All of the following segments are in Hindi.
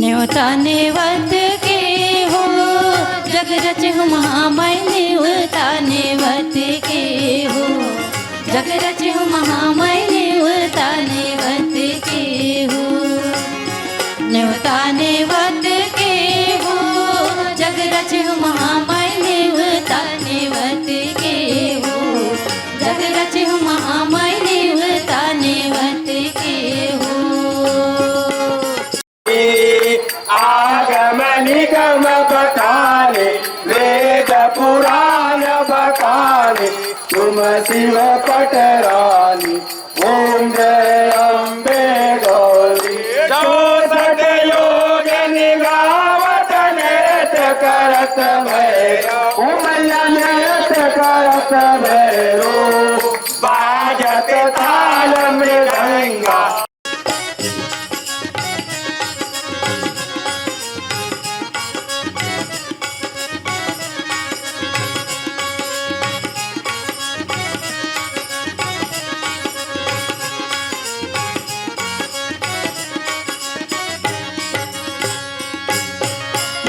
न्योता नेवत के हो जग रचहु महामय न्योता नेवत के हो जग रचहु महामय न्योता नेवत के हो न्योता नेवत के हो जग रचहु महामय न्योता नेवत के हो जग रचहु महामय न्योता नेवत के हो आगम निगम बखाने वेद पुराण बखाने तुम शिव पटरानी ओम जय अम्बे गौरी चौसठ योग निगावत नृत्य करत भैरो नृत्य करत भैरो बाजत ताल मृदंगा।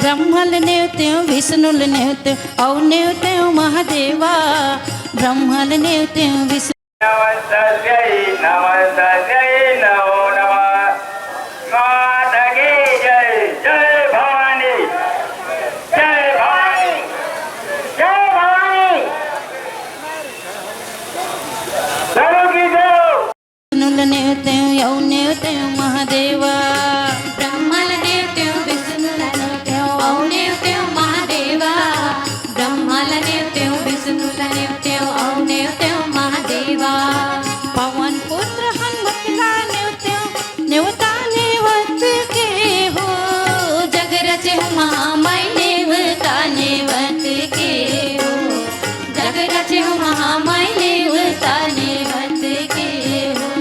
ब्रह्मल नेवत्यो विष्णुल नेवत्यो औ नेवत्यो महादेवा ब्रह्मल नेवत्यो विष्णु नमस्तस्यै नमो नमः माता की जय जय भवानी जय भवानी जय भवानी चलो की जय विष्णुल नेवत्यो औ नेवत्यो महादेवा ब्रह्मल नेवत्यो विष्णुल नेवत्यो औ नेवत्यो महादेवा ब्रह्मल नेवत्यो विष्णुल नेवत्यो औ नेवत्यो महादेवा पवन पुत्र हनुमतला नेवत्यो नेवता नेवत के हो जग रचहु महामय नेवता नेवत के हो जग रचहु महामय नेवता नेवत के हो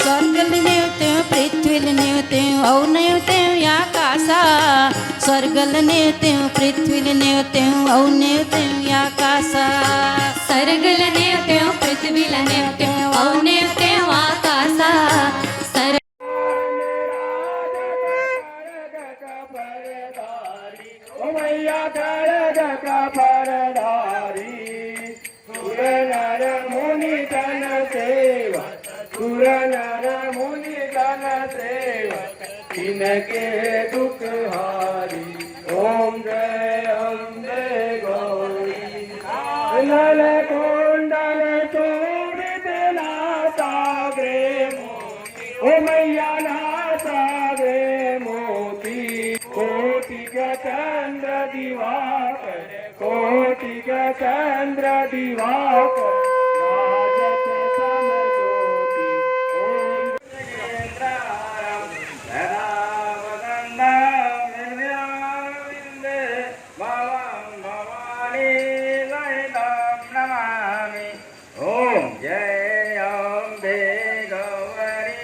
स्वर्गल नेवत्यो पृथ्वील नेवत्यो औ नेवत्यो आकाशा स्वर्गल नेवत्यो पृथ्वील नेवत्यो औ नेवत्यो आकाशा सर्गल नेवत्यो पृथ्वील नेवत्यो औ नेवत्यो आकाशा सर मैया खड़ग का परधारी सुर नर मुनि जन सेवा सुर नर मुनि जन सेवा इनके दुख हारी ओम जय अम्बे गौरी नल कुंडल शोभित नासाग्रे ओ मैया नासाग्रे मोती कोटि चंद्र दिवाकर कोटि चंद्र दिवाकर राजत समज्योति ओम नेत्रारं धरावदण्डं निर्व्याविन्दे भवं भवानी ललितं नमामि ओम जय अम्बे गौरी।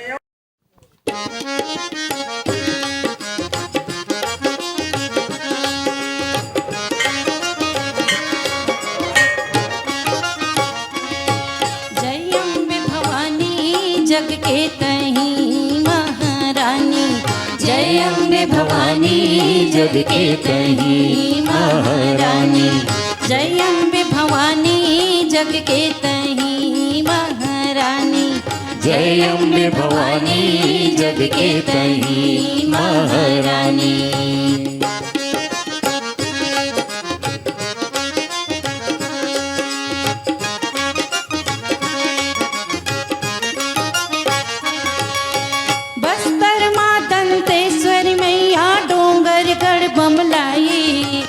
जग के तहीं महारानी जय अम्बे भवानी जग के तहीं महारानी जय अम्बे भवानी जग के तहीं महारानी जय अम्बे भवानी जग के तहीं महारानी। बमलाई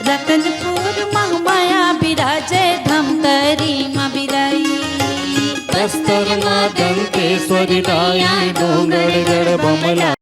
रतनपुर महामाया बिराजे धमतरी माँ बिराई बस्तर माँ दंतेश्वरी दाई डोंगरगढ़ बमला।